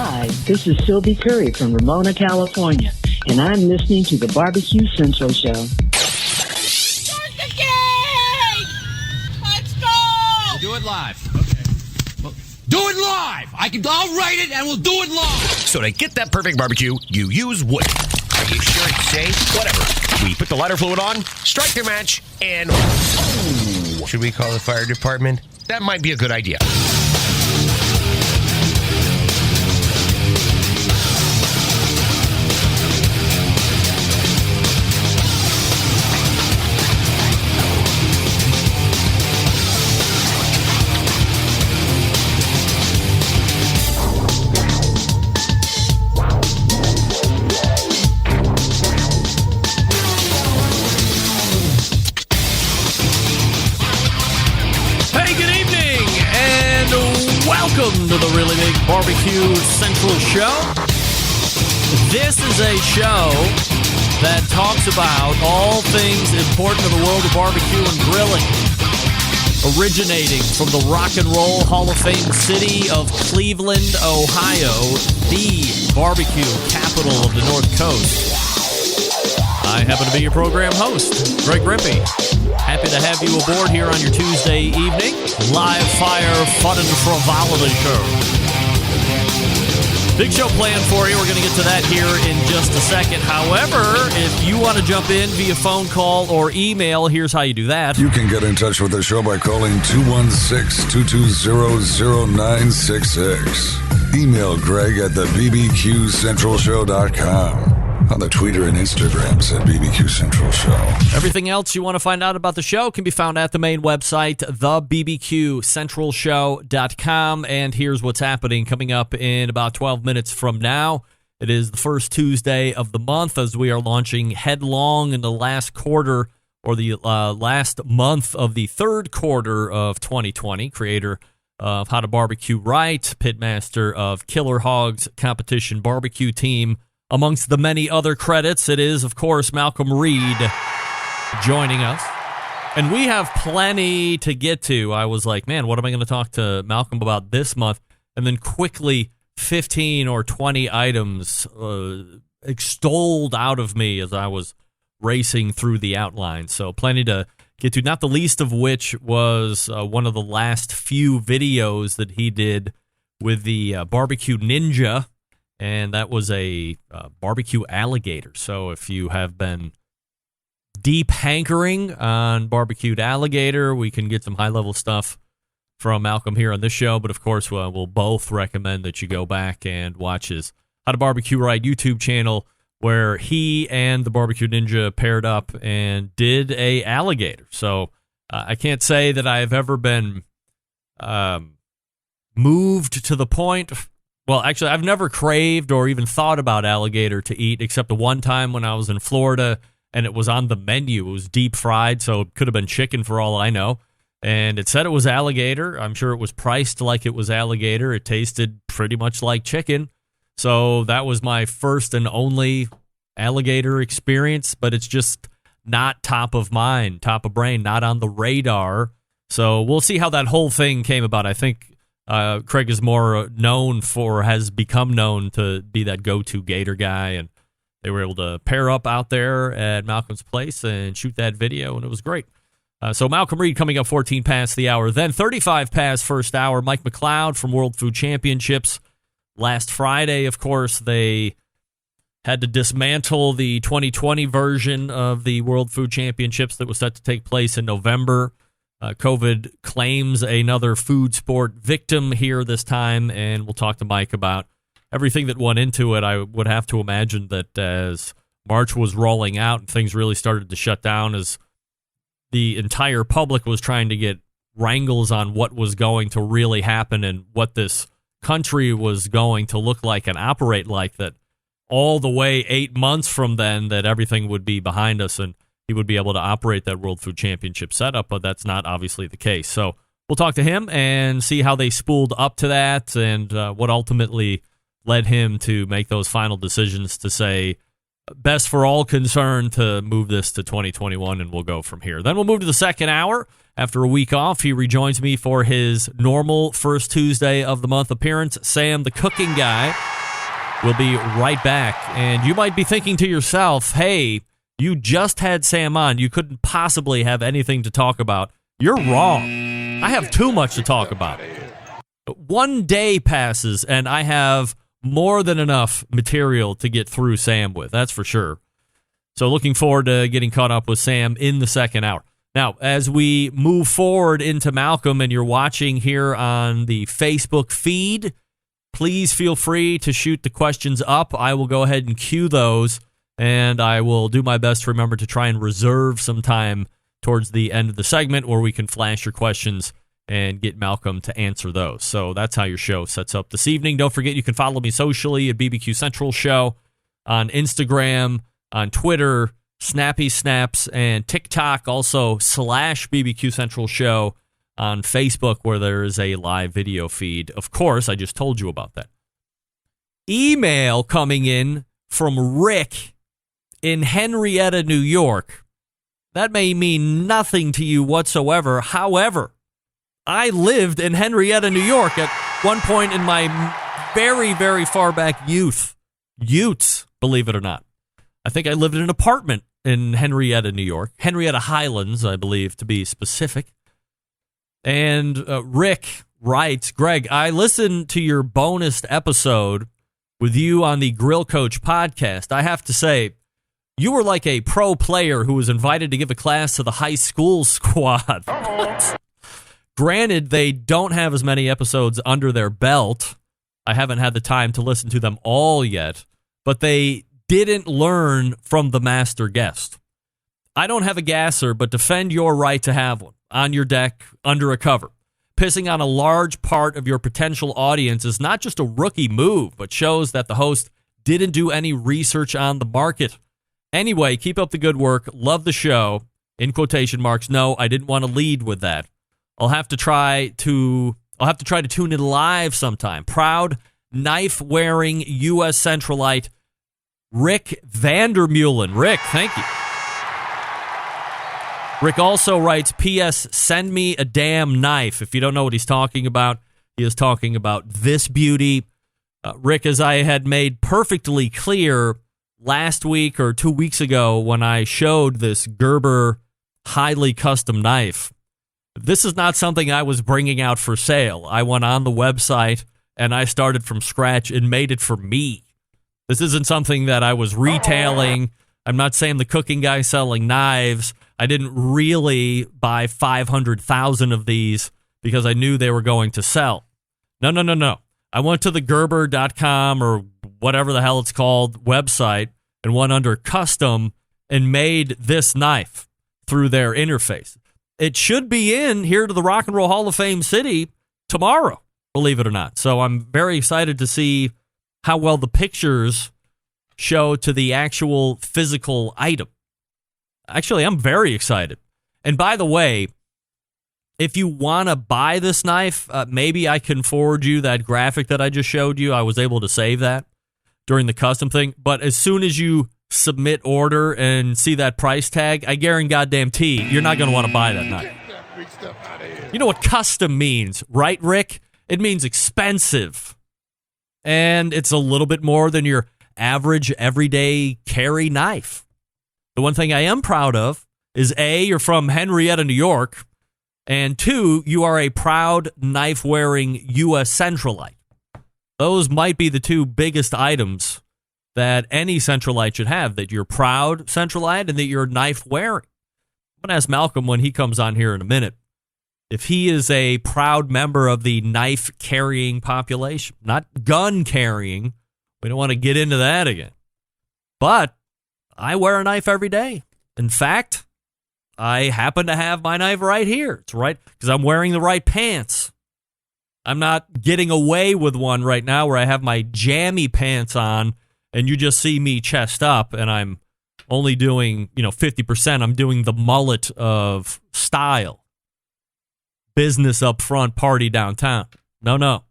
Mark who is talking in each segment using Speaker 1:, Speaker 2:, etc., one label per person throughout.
Speaker 1: Hi, this is Sylvie Curry from Ramona, California, and I'm listening to the Barbecue Central Show.
Speaker 2: Start the game! Let's go!
Speaker 3: We'll do it live. Okay. Well, do it live! I'll write it and we'll do it live!
Speaker 4: So to get that perfect barbecue, you use wood. Are you sure it's safe? Whatever. We put the lighter fluid on, strike the match, and... Oh, should we call the fire department? That might be a good idea.
Speaker 5: Welcome to the Really Big Barbecue Central Show. This is a show that talks about all things important to the world of barbecue and grilling. Originating from the Rock and Roll Hall of Fame city of Cleveland, Ohio, the barbecue capital of the North Coast. I happen to be your program host, Greg Rippey. Happy to have you aboard here on your Tuesday evening. Live fire, fun and frivolity show. Big show planned for you. We're going to get to that here in just a second. However, if you want to jump in via phone call or email, here's how you do that.
Speaker 6: You can get in touch with the show by calling 216-220-0966. Email Greg at thebbqcentralshow.com. On the Twitter and Instagrams at BBQ Central Show.
Speaker 5: Everything else you want to find out about the show can be found at the main website, thebbqcentralshow.com. And here's what's happening coming up in about 12 minutes from now. It is the first Tuesday of the month as we are launching headlong in the last quarter or the last month of the third quarter of 2020. Creator of How to BBQ Right, pitmaster of Killer Hogs Competition Barbecue Team. Amongst the many other credits, it is, of course, Malcom Reed joining us. And we have plenty to get to. I was like, man, what am I going to talk to Malcom about this month? And then quickly, 15 or 20 items extolled out of me as I was racing through the outline. So plenty to get to, not the least of which was one of the last few videos that he did with the Barbecue Ninja. And that was a barbecue alligator. So if you have been deep hankering on barbecued alligator, we can get some high-level stuff from Malcom here on this show. But, of course, we'll both recommend that you go back and watch his How to BBQ Right YouTube channel, where he and the Barbecue Ninja paired up and did a alligator. So I can't say that I've ever been moved to the point... Well, actually, I've never craved or even thought about alligator to eat, except the one time when I was in Florida and it was on the menu. It was deep fried, so it could have been chicken for all I know. And it said it was alligator. I'm sure it was priced like it was alligator. It tasted pretty much like chicken. So that was my first and only alligator experience, but it's just not top of mind, top of brain, not on the radar. So we'll see how that whole thing came about. I think Craig is more known for, has become known to be that go-to gator guy, and they were able to pair up out there at Malcolm's place and shoot that video, and it was great. So Malcom Reed coming up 14 past the hour. Then 35 past first hour, Mike McCloud from World Food Championships. Last Friday, of course, they had to dismantle the 2020 version of the World Food Championships that was set to take place in November. COVID claims another food sport victim here this time, and we'll talk to Mike about everything that went into it. I would have to imagine that as March was rolling out and things really started to shut down, as the entire public was trying to get wrangles on what was going to really happen and what this country was going to look like and operate like, that all the way 8 months from then that everything would be behind us and he would be able to operate that World Food Championship setup, but that's not obviously the case. So we'll talk to him and see how they spooled up to that and what ultimately led him to make those final decisions to say, best for all concerned to move this to 2021, and we'll go from here. Then we'll move to the second hour. After a week off, he rejoins me for his normal first Tuesday of the month appearance. Sam, the cooking guy, We'll be right back. And you might be thinking to yourself, hey, you just had Sam on. You couldn't possibly have anything to talk about. You're wrong. I have too much to talk about. One day passes, and I have more than enough material to get through Sam with. That's for sure. So looking forward to getting caught up with Sam in the second hour. Now, as we move forward into Malcolm and you're watching here on the Facebook feed, please feel free to shoot the questions up. I will go ahead and cue those, and I will do my best to remember to try and reserve some time towards the end of the segment where we can flash your questions and get Malcolm to answer those. So that's how your show sets up this evening. Don't forget, you can follow me socially at BBQ Central Show on Instagram, on Twitter, Snappy Snaps, and TikTok. Also, /BBQ Central Show on Facebook, where there is a live video feed. Of course, I just told you about that. Email coming in from Rick in Henrietta, New York. That may mean nothing to you whatsoever. However, I lived in Henrietta, New York at one point in my very, very far back youth. Utes, believe it or not. I think I lived in an apartment in Henrietta, New York. Henrietta Highlands, I believe, to be specific. And Rick writes, Greg, I listened to your bonus episode with you on the Grill Coach podcast. I have to say, you were like a pro player who was invited to give a class to the high school squad. Granted, they don't have as many episodes under their belt. I haven't had the time to listen to them all yet, but they didn't learn from the master guest. I don't have a gasser, but defend your right to have one on your deck under a cover. Pissing on a large part of your potential audience is not just a rookie move, but shows that the host didn't do any research on the market. Anyway, keep up the good work. Love the show. In quotation marks. No, I didn't want to lead with that. I'll have to try to tune in live sometime. Proud knife-wearing U.S. Centralite Rick Vandermeulen. Rick, thank you. Rick also writes, P.S. Send me a damn knife. If you don't know what he's talking about, he is talking about this beauty. Rick, as I had made perfectly clear last week or 2 weeks ago when I showed this Gerber highly custom knife, this is not something I was bringing out for sale. I went on the website and I started from scratch and made it for me. This isn't something that I was retailing. I'm not saying the cooking guy selling knives. I didn't really buy 500,000 of these because I knew they were going to sell. No. I went to the Gerber.com or whatever the hell it's called website and went under custom and made this knife through their interface. It should be in here to the Rock and Roll Hall of Fame city tomorrow, believe it or not. So I'm very excited to see how well the pictures show to the actual physical item. Actually, I'm very excited. And by the way, if you want to buy this knife, maybe I can forward you that graphic that I just showed you. I was able to save that during the custom thing. But as soon as you submit order and see that price tag, I guarantee you're not going to want to buy that knife. You know what custom means, right, Rick? It means expensive. And it's a little bit more than your average everyday carry knife. The one thing I am proud of is A, you're from Henrietta, New York, and 2, you are a proud knife-wearing U.S. Centralite. Those might be the two biggest items that any Centralite should have, that you're proud Centralite and that you're knife-wearing. I'm going to ask Malcolm when he comes on here in a minute if he is a proud member of the knife-carrying population, not gun-carrying. We don't want to get into that again. But I wear a knife every day. In fact, I happen to have my knife right here. It's right because I'm wearing the right pants. I'm not getting away with one right now where I have my jammy pants on and you just see me chest up and I'm only doing, 50%. I'm doing the mullet of style. Business up front, party downtown. No.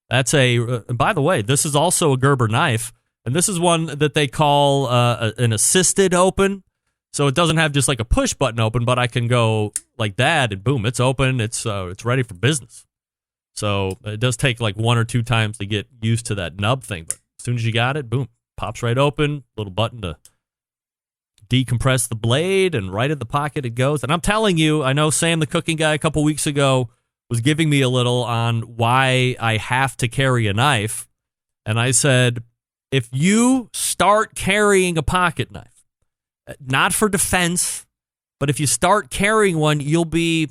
Speaker 5: That's by the way, this is also a Gerber knife. And this is one that they call an assisted open. So it doesn't have just like a push button open, but I can go like that and boom, it's open. It's ready for business. So it does take like 1 or 2 times to get used to that nub thing. But as soon as you got it, boom, pops right open, little button to decompress the blade, and right in the pocket it goes. And I'm telling you, I know Sam, the cooking guy, a couple weeks ago was giving me a little on why I have to carry a knife. And I said, if you start carrying a pocket knife, not for defense, but if you start carrying one, you'll be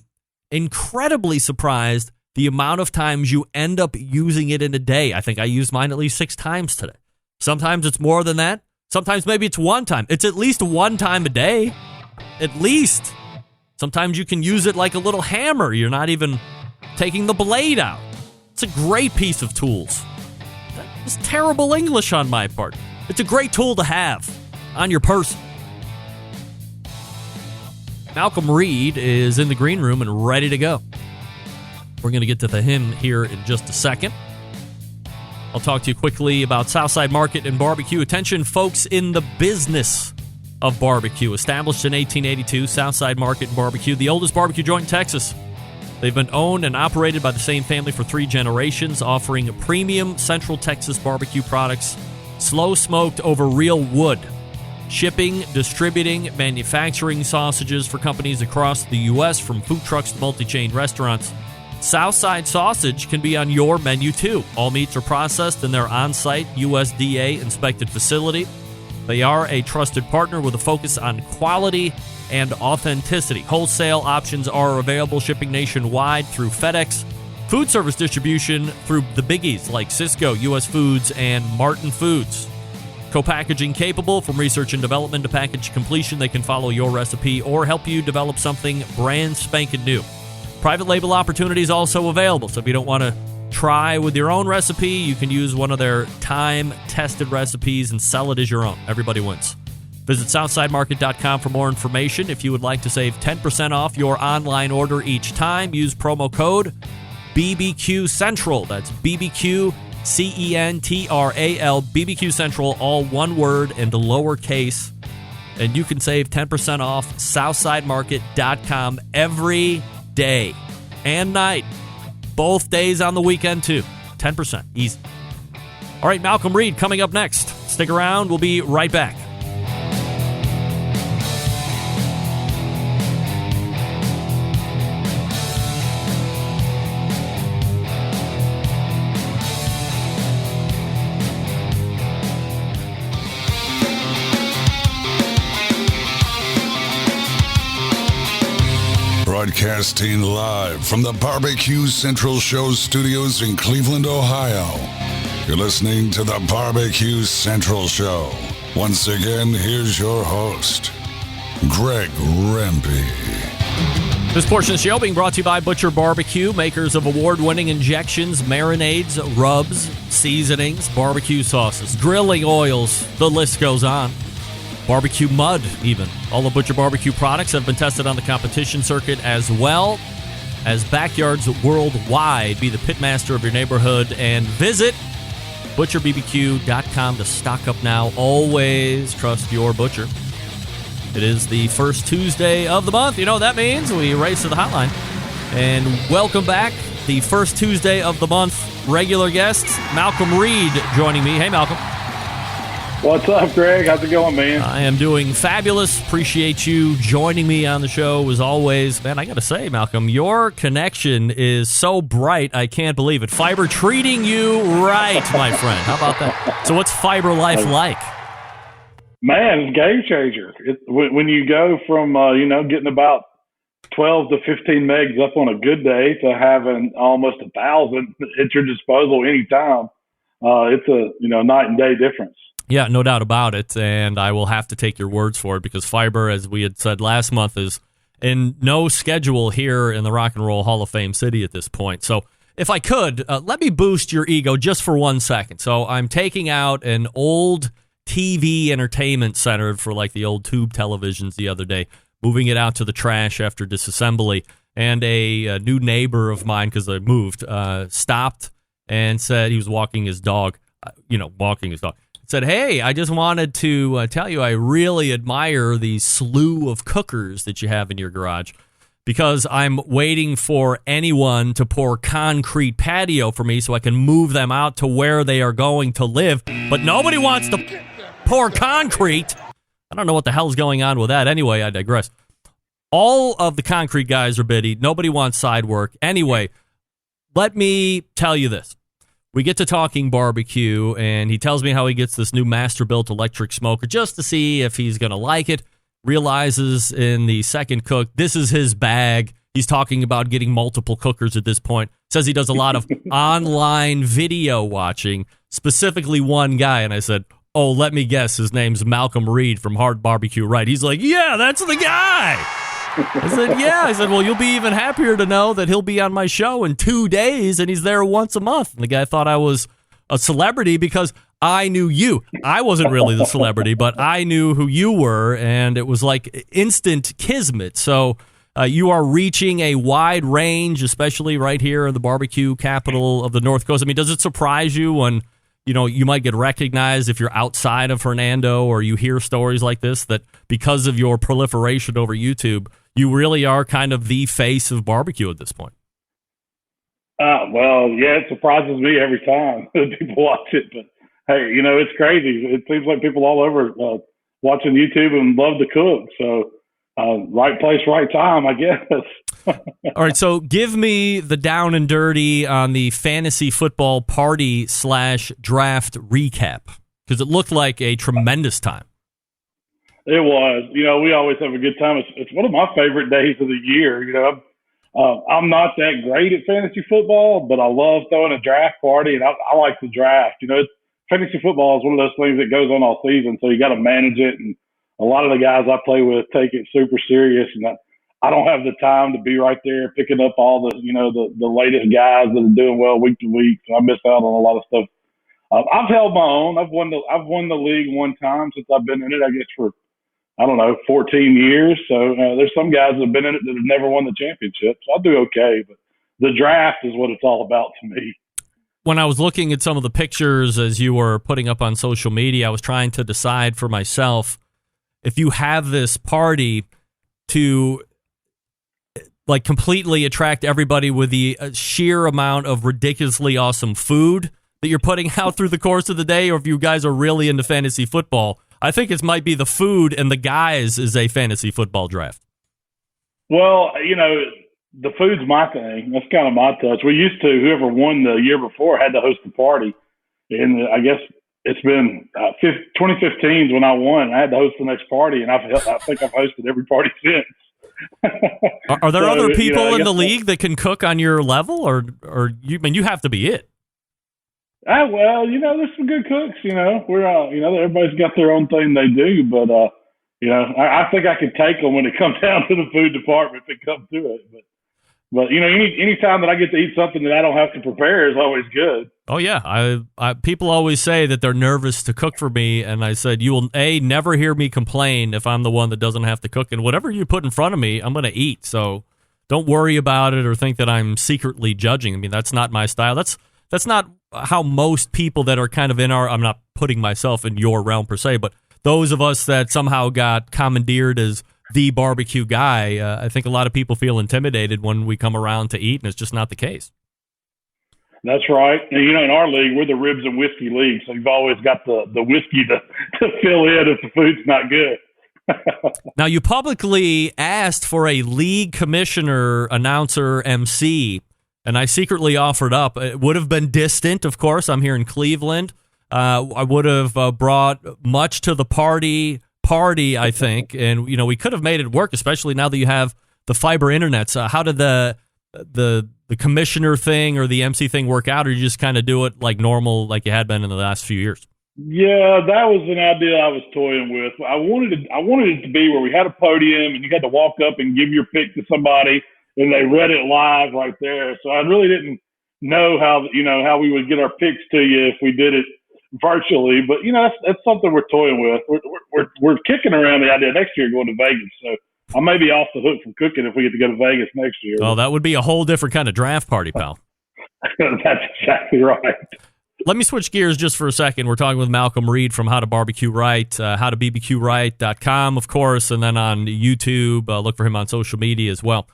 Speaker 5: incredibly surprised the amount of times you end up using it in a day. I think I used mine at least 6 times today. Sometimes it's more than that. Sometimes maybe it's one time. It's at least one time a day. At least. Sometimes you can use it like a little hammer. You're not even taking the blade out. It's a great piece of tools. It's terrible English on my part. It's a great tool to have on your person. Malcom Reed is in the green room and ready to go. We're going to get to him here in just a second. I'll talk to you quickly about Southside Market and Barbecue. Attention, folks in the business of barbecue. Established in 1882, Southside Market and Barbecue, the oldest barbecue joint in Texas. They've been owned and operated by the same family for 3 generations, offering premium Central Texas barbecue products, slow smoked over real wood. Shipping, distributing, manufacturing sausages for companies across the U.S., from food trucks to multi-chain restaurants. Southside Sausage can be on your menu, too. All meats are processed in their on-site USDA-inspected facility. They are a trusted partner with a focus on quality and authenticity. Wholesale options are available, shipping nationwide through FedEx. Food service distribution through the biggies like Sysco, U.S. Foods, and Martin Foods. Co-packaging capable, from research and development to package completion. They can follow your recipe or help you develop something brand spanking new. Private label opportunities also available, so if you don't want to try with your own recipe, you can use one of their time-tested recipes and sell it as your own. Everybody wins. Visit SouthsideMarket.com for more information. If you would like to save 10% off your online order each time, use promo code BBQ Central. That's BBQ CENTRAL, BBQ Central, all one word and lowercase. And you can save 10% off SouthsideMarket.com every day and night. Both days on the weekend, too. 10%. Easy. All right, Malcom Reed coming up next. Stick around. We'll be right back.
Speaker 6: Broadcasting live from the Barbecue Central Show studios in Cleveland, Ohio. You're listening to the Barbecue Central Show. Once again, here's your host, Greg Rempe.
Speaker 5: This portion of the show being brought to you by Butcher Barbecue, makers of award-winning injections, marinades, rubs, seasonings, barbecue sauces, grilling oils, the list goes on. Barbecue mud, even. All the Butcher Barbecue products have been tested on the competition circuit, as well as backyards worldwide. Be the pitmaster of your neighborhood and visit butcherbbq.com to stock up now. Always trust your butcher. It is the first Tuesday of the month. You know what that means? We race to the hotline. And welcome back. The first Tuesday of the month. Regular guest, Malcom Reed, joining me. Hey, Malcolm.
Speaker 7: What's up, Greg? How's it going, man?
Speaker 5: I am doing fabulous. Appreciate you joining me on the show as always. Man, I got to say, Malcolm, your connection is so bright, I can't believe it. Fiber treating you right, my friend. How about that? So what's Fiber Life like?
Speaker 7: Man, it's a game changer. When you go from, getting about 12 to 15 megs up on a good day to having almost 1,000 at your disposal anytime, it's a night and day difference.
Speaker 5: Yeah, no doubt about it, and I will have to take your words for it because Fiber, as we had said last month, is in no schedule here in the Rock and Roll Hall of Fame city at this point. So if I could, let me boost your ego just for 1 second. So I'm taking out an old TV entertainment center for like the old tube televisions the other day, moving it out to the trash after disassembly, and a new neighbor of mine, because I moved, stopped and said he was walking his dog, said, hey, I just wanted to tell you I really admire the slew of cookers that you have in your garage because I'm waiting for anyone to pour concrete patio for me so I can move them out to where they are going to live. But nobody wants to pour concrete. I don't know what the hell's going on with that. Anyway, I digress. All of the concrete guys are biddy. Nobody wants side work. Anyway, let me tell you this. We get to talking barbecue, and he tells me how he gets this new master-built electric smoker just to see if he's going to like it. Realizes in the second cook, this is his bag. He's talking about getting multiple cookers at this point. Says he does a lot of online video watching, specifically one guy. And I said, oh, let me guess. His name's Malcom Reed from To BBQ Right. He's like, yeah, that's the guy. I said, yeah. I said, well, you'll be even happier to know that he'll be on my show in 2 days, and he's there once a month. And the guy thought I was a celebrity because I knew you. I wasn't really the celebrity, but I knew who you were, and it was like instant kismet. So you are reaching a wide range, especially right here in the barbecue capital of the North Coast. I mean, does it surprise you when, you know, you might get recognized if you're outside of Hernando, or you hear stories like this, that because of your proliferation over YouTube, you really are kind of the face of barbecue at this point?
Speaker 7: Well, yeah, it surprises me every time that people watch it. But hey, you know, it's crazy. It seems like people all over watching YouTube and love to cook. So right place, right time, I guess.
Speaker 5: All right, so give me the down and dirty on the fantasy football party / draft recap, because it looked like a tremendous time.
Speaker 7: It was. You know, we always have a good time. It's one of my favorite days of the year. You know, I'm not that great at fantasy football, but I love throwing a draft party, and I like the draft. You know, fantasy football is one of those things that goes on all season, so you got to manage it. And a lot of the guys I play with take it super serious, and I don't have the time to be right there picking up all the, you know, the latest guys that are doing well week to week. So I miss out on a lot of stuff. I've held my own. I've won the league one time since I've been in it, I guess, for 14 years. So there's some guys that have been in it that have never won the championship. So I'll do okay. But the draft is what it's all about to me.
Speaker 5: When I was looking at some of the pictures as you were putting up on social media, I was trying to decide for myself, if you have this party to like completely attract everybody with the sheer amount of ridiculously awesome food that you're putting out through the course of the day, or if you guys are really into fantasy football. I think it might be the food and the guys is a fantasy football draft.
Speaker 7: Well, you know, the food's my thing. That's kind of my touch. We used to, whoever won the year before had to host the party. And I guess it's been 2015 is when I won. I had to host the next party, and I think I've hosted every party since.
Speaker 5: Are there other people
Speaker 7: in
Speaker 5: the league that can cook on your level, or you have to be it?
Speaker 7: Well, you know, there's some good cooks. You know, we're you know, everybody's got their own thing they do, but you know, I think I could take them when it comes down to the food department if it comes to it. But you know, any time that I get to eat something that I don't have to prepare is always good.
Speaker 5: Oh yeah, I people always say that they're nervous to cook for me, and I said, you will never hear me complain if I'm the one that doesn't have to cook, and whatever you put in front of me, I'm going to eat. So don't worry about it or think that I'm secretly judging. I mean, that's not my style. That's not how most people that are kind of in our, I'm not putting myself in your realm per se, but those of us that somehow got commandeered as the barbecue guy, I think a lot of people feel intimidated when we come around to eat, and it's just not the case.
Speaker 7: That's right. And, you know, in our league, we're the ribs and whiskey league, so you've always got the whiskey to fill in if the food's not good.
Speaker 5: Now, you publicly asked for a league commissioner, announcer, MC, and I secretly offered up. It would have been distant, of course. I'm here in Cleveland. I would have brought much to the party, I think. And, you know, we could have made it work, especially now that you have the fiber internet. So how did the commissioner thing or the MC thing work out, or you just kind of do it like normal, like you had been in the last few years?
Speaker 7: Yeah, that was an idea I was toying with. I wanted it to be where we had a podium and you had to walk up and give your pick to somebody, and they read it live right there. So I really didn't know how we would get our picks to you if we did it virtually. But you know, that's something we're toying with. We're kicking around the idea next year going to Vegas. So I may be off the hook from cooking if we get to go to Vegas next year.
Speaker 5: Oh, that would be a whole different kind of draft party, pal.
Speaker 7: That's exactly right.
Speaker 5: Let me switch gears just for a second. We're talking with Malcom Reed from To BBQ Right, tobbqright.com, of course, and then on YouTube. Look for him on social media as well.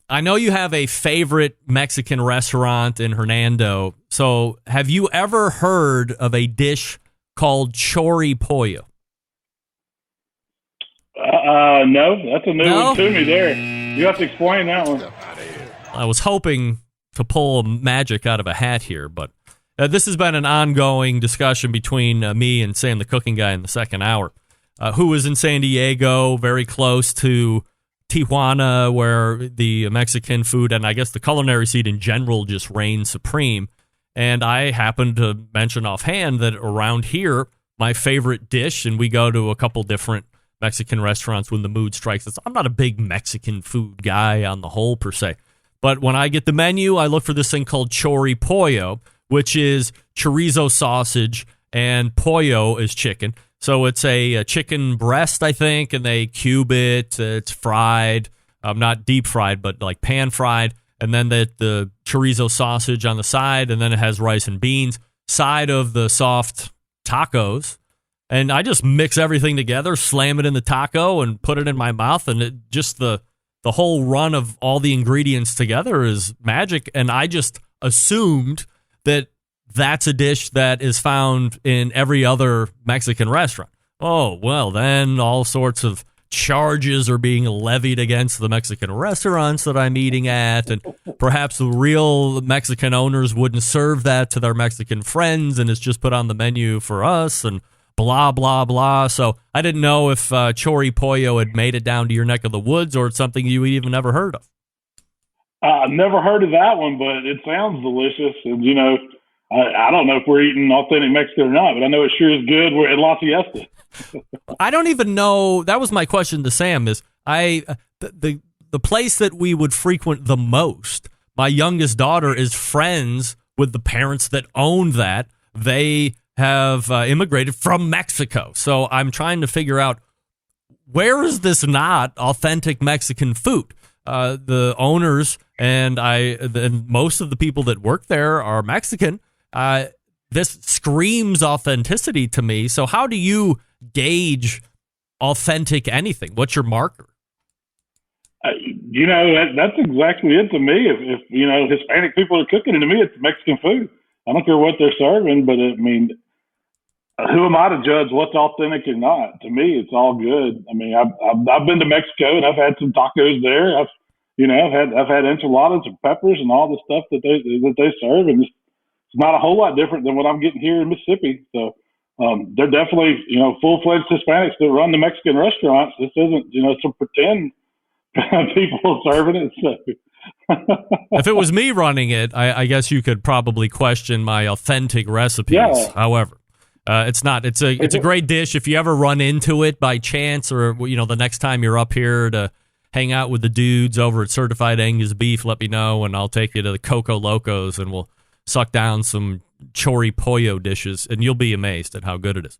Speaker 5: I know you have a favorite Mexican restaurant in Hernando. So have you ever heard of a dish called chori pollo?
Speaker 7: No, that's a new one to me there. You have to explain that one.
Speaker 5: I was hoping to pull magic out of a hat here, but this has been an ongoing discussion between me and Sam, the cooking guy, in the second hour, who is in San Diego, very close to Tijuana, where the Mexican food and I guess the culinary scene in general just reigns supreme. And I happened to mention offhand that around here, my favorite dish, and we go to a couple different Mexican restaurants when the mood strikes us. I'm not a big Mexican food guy on the whole per se, but when I get the menu, I look for this thing called chori pollo, which is chorizo sausage and pollo is chicken. So it's a chicken breast, I think, and they cube it. It's fried, not deep fried, but like pan fried. And then the chorizo sausage on the side, and then it has rice and beans. Side of the soft tacos. And I just mix everything together, slam it in the taco, and put it in my mouth. And it just the whole run of all the ingredients together is magic. And I just assumed that that's a dish that is found in every other Mexican restaurant. Oh, well, then all sorts of charges are being levied against the Mexican restaurants that I'm eating at, and perhaps the real Mexican owners wouldn't serve that to their Mexican friends, and it's just put on the menu for us, and blah, blah, blah. So I didn't know if chori pollo had made it down to your neck of the woods, or it's something you even never heard of.
Speaker 7: I've never heard of that one, but it sounds delicious. And, I don't know if we're eating authentic Mexican or not, but I know it sure is good. We're at La Fiesta.
Speaker 5: I don't even know. That was my question to Sam. Is the place that we would frequent the most? My youngest daughter is friends with the parents that owned that. They have immigrated from Mexico, so I'm trying to figure out where is this not authentic Mexican food. The owners and most of the people that work there are Mexican. This screams authenticity to me. So how do you gauge authentic anything? What's your marker?
Speaker 7: That's exactly it to me. If Hispanic people are cooking it, to me, it's Mexican food. I don't care what they're serving, but who am I to judge what's authentic or not? To me, it's all good. I've been to Mexico and I've had some tacos there. I've had enchiladas and peppers and all the stuff that they serve, and it's not a whole lot different than what I'm getting here in Mississippi. So they're definitely full-fledged Hispanics that run the Mexican restaurants. This isn't some pretend people serving it. So.
Speaker 5: If it was me running it, I guess you could probably question my authentic recipes.
Speaker 7: Yeah.
Speaker 5: However, it's not. It's a great dish. If you ever run into it by chance, or the next time you're up here to hang out with the dudes over at Certified Angus Beef, let me know, and I'll take you to the Coco Locos, and we'll suck down some chori pollo dishes, and you'll be amazed at how good it is.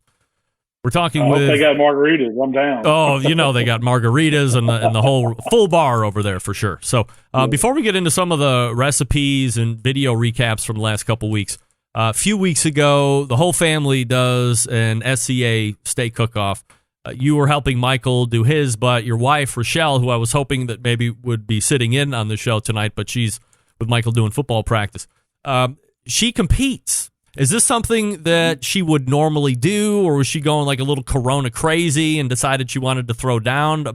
Speaker 5: We're talking with.
Speaker 7: They got margaritas. I'm down.
Speaker 5: Oh, they got margaritas and the whole full bar over there for sure. So before we get into some of the recipes and video recaps from the last couple weeks, a few weeks ago, the whole family does an SCA steak cook-off. You were helping Michael do his, but your wife, Rachelle, who I was hoping that maybe would be sitting in on the show tonight, but she's with Michael doing football practice. She competes. Is this something that she would normally do, or was she going like a little Corona crazy and decided she wanted to throw down?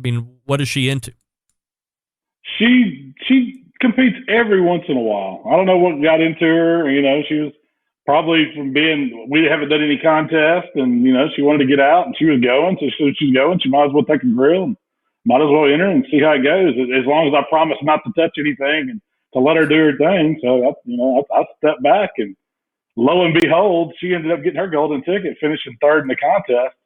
Speaker 5: What is she into?
Speaker 7: She competes every once in a while. I don't know what got into her. She was probably from we haven't done any contest, and she wanted to get out, and she was going. So she's going. She might as well take a grill, and might as well enter and see how it goes. As long as I promise not to touch anything and to let her do her thing. So I stepped back, and lo and behold, she ended up getting her golden ticket, finishing third in the contest.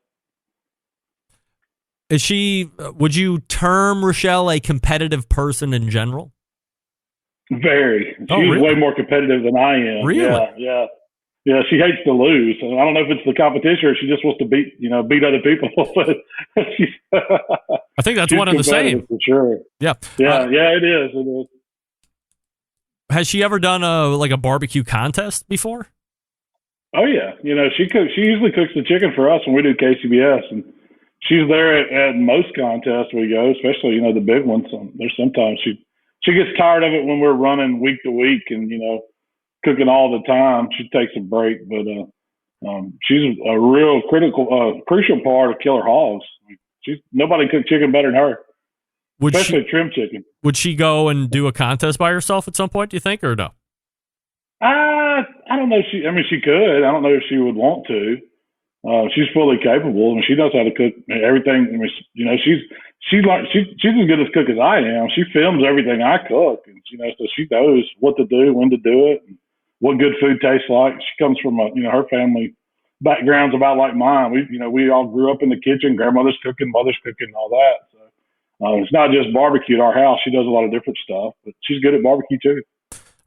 Speaker 5: Is she? Would you term Rachelle a competitive person in general?
Speaker 7: Very. She's
Speaker 5: really?
Speaker 7: Way more competitive than I am.
Speaker 5: Really?
Speaker 7: Yeah. She hates to lose. I don't know if it's the competition or she just wants to beat other people. But
Speaker 5: I think that's one and the same.
Speaker 7: For sure.
Speaker 5: Yeah.
Speaker 7: It is.
Speaker 5: Has she ever done a barbecue contest before?
Speaker 7: Oh yeah. She usually cooks the chicken for us when we do KCBS, and she's there at most contests we go, especially the big ones. There's sometimes she gets tired of it when we're running week to week and, cooking all the time. She takes a break, but she's a real crucial part of Killer Hogs. Nobody cooks chicken better than her, especially trim chicken.
Speaker 5: Would she go and do a contest by herself at some point, do you think, or no?
Speaker 7: I don't know. She could. I don't know if she would want to. She's fully capable. She knows how to cook everything. She's as good a cook as I am. She films everything I cook, and so she knows what to do, when to do it, and what good food tastes like. She comes from her family background's about like mine. We all grew up in the kitchen. Grandmother's cooking, mother's cooking, all that. So it's not just barbecue at our house. She does a lot of different stuff, but she's good at barbecue too.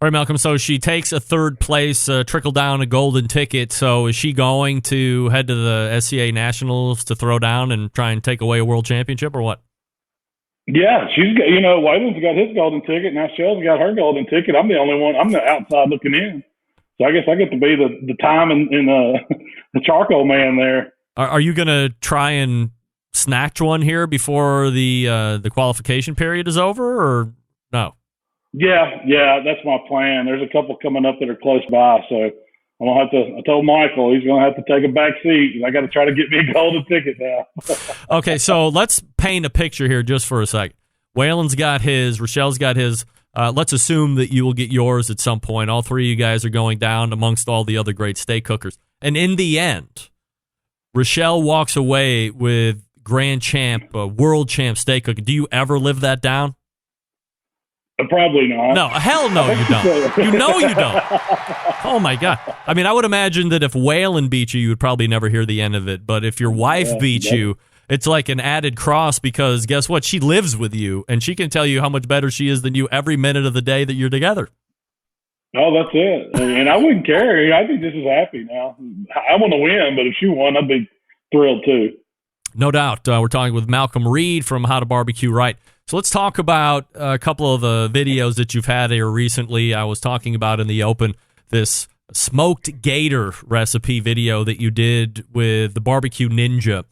Speaker 5: All right, Malcom, so she takes a third place, trickle down a golden ticket. So is she going to head to the SCA Nationals to throw down and try and take away a world championship or what?
Speaker 7: Yeah, she's got, Waylon's got his golden ticket. Now Shell's got her golden ticket. I'm the only one. I'm the outside looking in. So I guess I get to be the time and the charcoal man there.
Speaker 5: Are you going to try and snatch one here before the qualification period is over or no?
Speaker 7: Yeah, that's my plan. There's a couple coming up that are close by, so I'm gonna have to. I told Michael he's gonna have to take a back seat. I got to try to get me a golden ticket now.
Speaker 5: Okay, so let's paint a picture here just for a second. Waylon's got his, Rachelle's got his. Let's assume that you will get yours at some point. All three of you guys are going down amongst all the other great steak cookers, and in the end, Rachelle walks away with grand champ, world champ steak cooking. Do you ever live that down?
Speaker 7: Probably not.
Speaker 5: No, hell no, you don't. You know you don't. Oh, my God. I mean, I would imagine that if Waylon beat you, you would probably never hear the end of it. But if your wife beats you, it's like an added cross because guess what? She lives with you, and she can tell you how much better she is than you every minute of the day that you're together.
Speaker 7: Oh, that's it. And I wouldn't care. I'd be just as happy now. I want to win, but if she won, I'd be thrilled too.
Speaker 5: No doubt. We're talking with Malcom Reed from How to BBQ Right. So let's talk about a couple of the videos that you've had here recently. I was talking about in the open this smoked gator recipe video that you did with the Barbecue Ninja.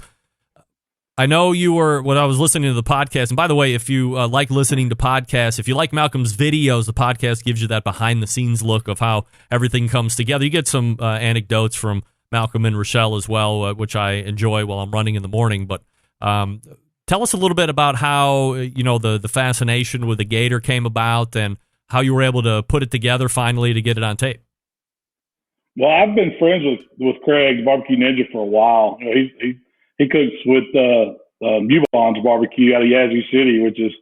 Speaker 5: I know you were, when I was listening to the podcast, and by the way, if you like listening to podcasts, if you like Malcolm's videos, the podcast gives you that behind-the-scenes look of how everything comes together. You get some anecdotes from Malcom and Rachelle as well, which I enjoy while I'm running in the morning, but tell us a little bit about how, the fascination with the gator came about and how you were able to put it together finally to get it on tape.
Speaker 7: Well, I've been friends with Craig, Barbecue Ninja, for a while. He cooks with Bubon's Barbecue out of Yazoo City, which is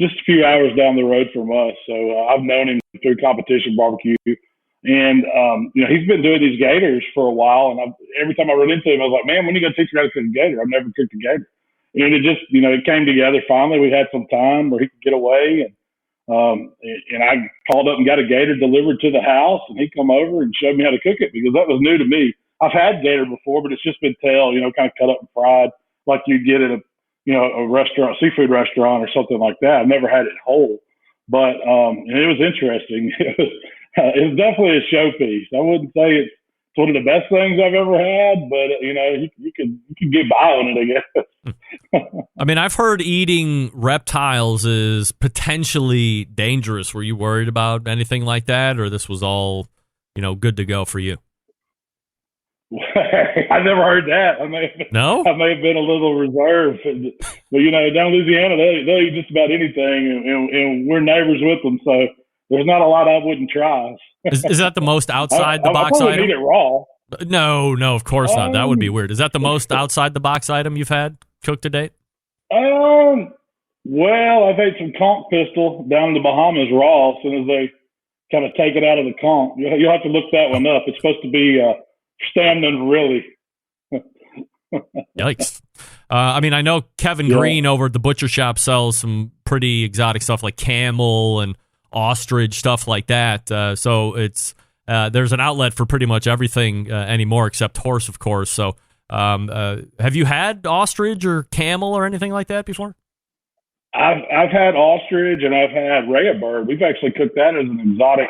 Speaker 7: just a few hours down the road from us. So I've known him through competition barbecue. And, he's been doing these gators for a while. And every time I run into him, I was like, man, when are you going to teach me how to cook a gator? I've never cooked a gator. And it just, it came together finally. We had some time where he could get away. And I called up and got a gator delivered to the house. And he come over and showed me how to cook it because that was new to me. I've had gator before, but it's just been tail, kind of cut up and fried like you get at a restaurant, seafood restaurant or something like that. I've never had it whole, but and it was interesting. It was definitely a showpiece. I wouldn't say it's one of the best things I've ever had, but you can get by on it, I guess.
Speaker 5: I mean, I've heard eating reptiles is potentially dangerous. Were you worried about anything like that, or this was all, good to go for you?
Speaker 7: I never heard that. I may have been a little reserved, but down in Louisiana, they'll eat just about anything, and we're neighbors with them, so there's not a lot I wouldn't try.
Speaker 5: Is that the most outside the box
Speaker 7: item? I
Speaker 5: item?
Speaker 7: eat it raw.
Speaker 5: No, of course not. That would be weird. Is that the most outside the box item you've had cooked to date?
Speaker 7: Well, I've ate some conch pistol down in the Bahamas raw. As soon as they kind of take it out of the conch, you'll have to look that one up. It's supposed to be Stamina, really.
Speaker 5: Yikes. I know Kevin Green over at the butcher shop sells some pretty exotic stuff like camel and ostrich, stuff like that. So it's there's an outlet for pretty much everything anymore except horse, of course. So have you had ostrich or camel or anything like that before?
Speaker 7: I've had ostrich and I've had rhea bird. We've actually cooked that as an exotic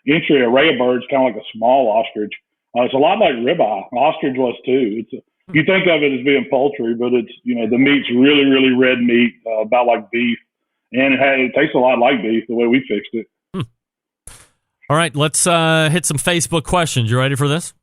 Speaker 7: entry. A rhea bird's kind of like a small ostrich. It's a lot like ribeye. Ostrich was too. You think of it as being poultry, but it's the meat's really, really red meat, about like beef, and it tastes a lot like beef the way we fixed it.
Speaker 5: All right, let's hit some Facebook questions. You ready for this?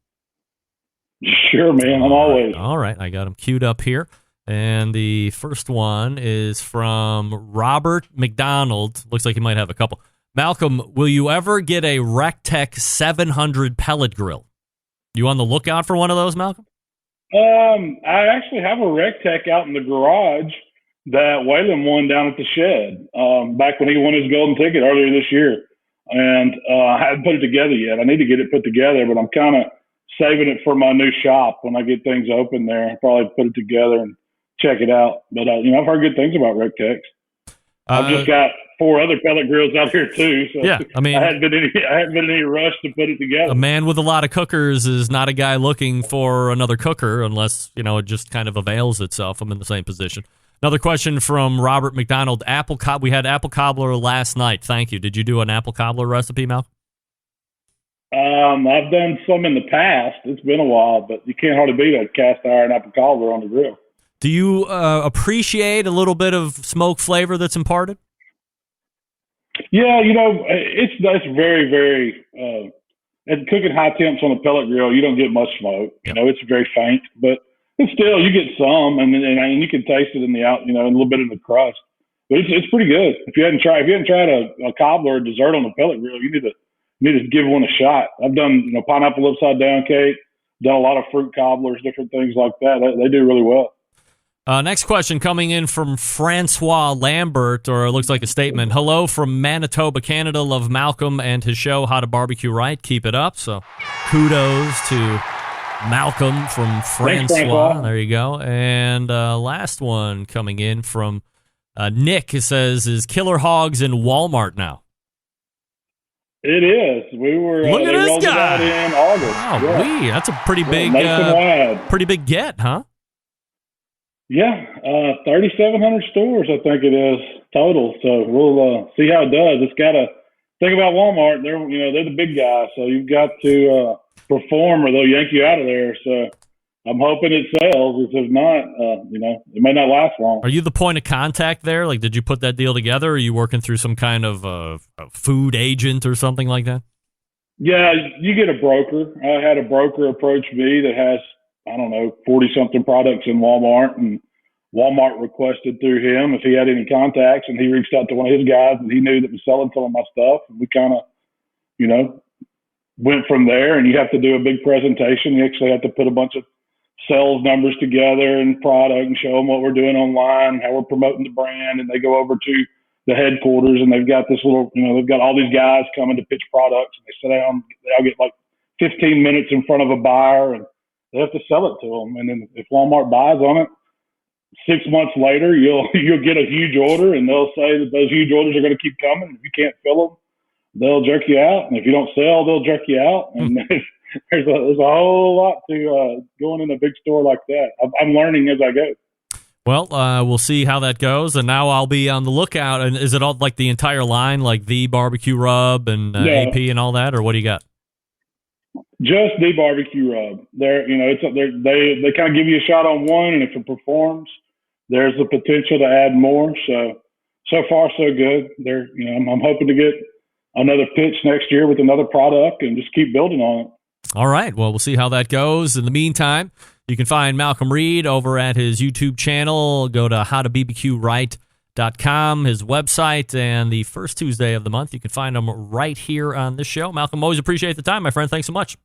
Speaker 7: Sure, man. I'm always.
Speaker 5: All right, I got them queued up here. And the first one is from Robert McDonald. Looks like he might have a couple. Malcolm, will you ever get a Rectech 700 pellet grill? You on the lookout for one of those, Malcolm?
Speaker 7: I actually have a Rectech out in the garage that Waylon won down at the shed back when he won his golden ticket earlier this year. And I haven't put it together yet. I need to get it put together, but I'm kind of saving it for my new shop when I get things open there. I'll probably put it together and check it out. But, I've heard good things about Rectech. I've just got 4 other pellet grills out here too. So
Speaker 5: yeah, I mean,
Speaker 7: I haven't been in any rush to put it together.
Speaker 5: A man with a lot of cookers is not a guy looking for another cooker unless, it just kind of avails itself. I'm in the same position. Another question from Robert McDonald. We had apple cobbler last night. Thank you. Did you do an apple cobbler recipe, Malcolm?
Speaker 7: I've done some in the past. It's been a while, but you can't hardly beat a cast iron apple cobbler on the grill.
Speaker 5: Do you appreciate a little bit of smoke flavor that's imparted?
Speaker 7: Yeah, it's very, very. And cooking high temps on a pellet grill, you don't get much smoke.
Speaker 5: Yep.
Speaker 7: It's very faint, but still you get some, and you can taste it in the a little bit in the crust. But it's pretty good. If you hadn't tried a cobbler or dessert on a pellet grill, you need to give one a shot. I've done pineapple upside down cake, done a lot of fruit cobblers, different things like that. They do really well.
Speaker 5: Next question coming in from Francois Lambert, or it looks like a statement. Hello from Manitoba, Canada. Love Malcolm and his show, How to BBQ Right. Keep it up. So kudos to Malcolm from Francois.
Speaker 7: Francois.
Speaker 5: There you go. And last one coming in from Nick. It says, is Killer Hogs in Walmart now?
Speaker 7: It is. We were
Speaker 5: Look at this
Speaker 7: rolled
Speaker 5: guy.
Speaker 7: it out in August.
Speaker 5: Oh,
Speaker 7: yeah.
Speaker 5: That's a pretty big,
Speaker 7: nationwide.
Speaker 5: pretty big get, huh?
Speaker 7: Yeah, 3,700 stores, I think it is total. So we'll see how it does. It's got to think about Walmart. They're the big guys, so you've got to perform or they'll yank you out of there. So I'm hoping it sells. If not, it may not last long.
Speaker 5: Are you the point of contact there? Like, did you put that deal together? Or are you working through some kind of a food agent or something like that?
Speaker 7: Yeah, you get a broker. I had a broker approach me that has 40-something products in Walmart, and Walmart requested through him if he had any contacts, and he reached out to one of his guys that he knew that was selling some of my stuff, and we kind of, went from there. And you have to do a big presentation. You actually have to put a bunch of sales numbers together and product and show them what we're doing online, how we're promoting the brand, and they go over to the headquarters, and they've got this little, they've got all these guys coming to pitch products, and they sit down, they all get like 15 minutes in front of a buyer, and they have to sell it to them. And then if Walmart buys on it, 6 months later, you'll get a huge order, and they'll say that those huge orders are going to keep coming. If you can't fill them, they'll jerk you out. And if you don't sell, they'll jerk you out. And there's a whole lot to going in a big store like that. I'm learning as I go.
Speaker 5: Well, we'll see how that goes. And now I'll be on the lookout. And is it all like the entire line, like the barbecue rub and AP and all that, or what do you got?
Speaker 7: Just the barbecue rub. They kind of give you a shot on one, and if it performs, there's the potential to add more. So far so good. I'm hoping to get another pitch next year with another product and just keep building on it.
Speaker 5: All right. Well, we'll see how that goes. In the meantime, you can find Malcom Reed over at his YouTube channel. Go to howtobbqright.com, his website, and the first Tuesday of the month. You can find him right here on this show. Malcolm, always appreciate the time, my friend. Thanks so much.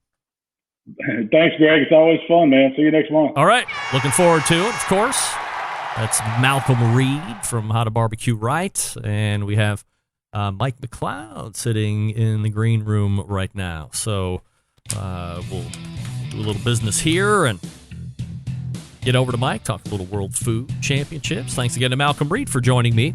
Speaker 7: Thanks, Greg. It's always fun, man. See you next month.
Speaker 5: All right. Looking forward to it, of course. That's Malcom Reed from How to BBQ Right. And we have Mike McCloud sitting in the green room right now. So we'll do a little business here and get over to Mike, talk a little World Food Championships. Thanks again to Malcom Reed for joining me.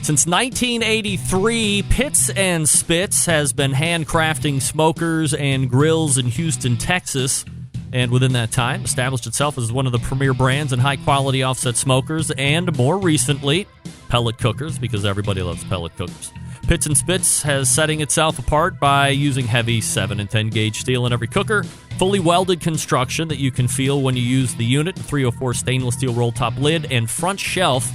Speaker 5: Since 1983, Pits and Spits has been handcrafting smokers and grills in Houston, Texas, and within that time established itself as one of the premier brands in high-quality offset smokers and, more recently, pellet cookers, because everybody loves pellet cookers. Pits and Spits has setting itself apart by using heavy 7 and 10 gauge steel in every cooker, fully welded construction that you can feel when you use the unit, 304 stainless steel roll top lid, and front shelf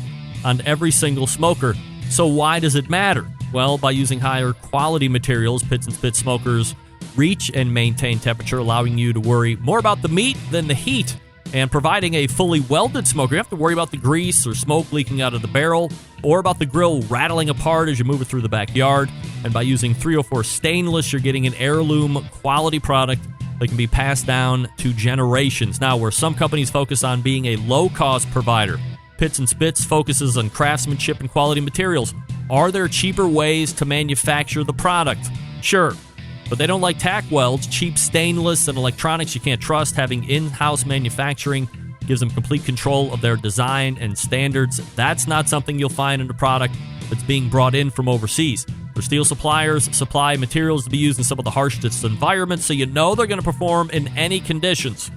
Speaker 5: on every single smoker. So why does it matter? Well, by using higher quality materials, Pits and Spits smokers reach and maintain temperature, allowing you to worry more about the meat than the heat. And providing a fully welded smoker, you have to worry about the grease or smoke leaking out of the barrel, or about the grill rattling apart as you move it through the backyard. And by using 304 stainless, you're getting an heirloom quality product that can be passed down to generations. Now, where some companies focus on being a low-cost provider, Pits and Spits focuses on craftsmanship and quality materials. Are there cheaper ways to manufacture the product? Sure. But they don't like tack welds, cheap stainless, and electronics you can't trust. Having in-house manufacturing gives them complete control of their design and standards. That's not something you'll find in a product that's being brought in from overseas. Their steel suppliers supply materials to be used in some of the harshest environments, so you know they're going to perform in any conditions.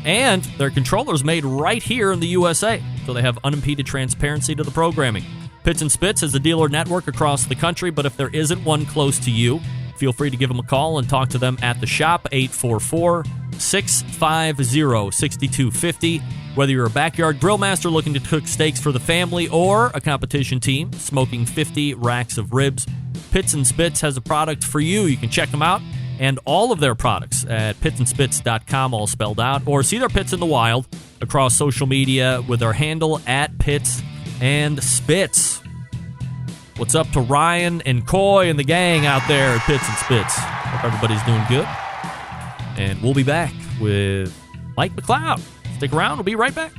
Speaker 5: And their controller's made right here in the USA, so they have unimpeded transparency to the programming. Pits and Spits has a dealer network across the country, but if there isn't one close to you, feel free to give them a call and talk to them at the shop, 844-650-6250. Whether you're a backyard grill master looking to cook steaks for the family or a competition team smoking 50 racks of ribs, Pits and Spits has a product for you. You can check them out and all of their products at pitsandspits.com, all spelled out, or see their pits in the wild across social media with their handle at Pits and Spits. What's up to Ryan and Coy and the gang out there at Pits and Spits? Hope everybody's doing good. And we'll be back with Mike McCloud. Stick around. We'll be right back.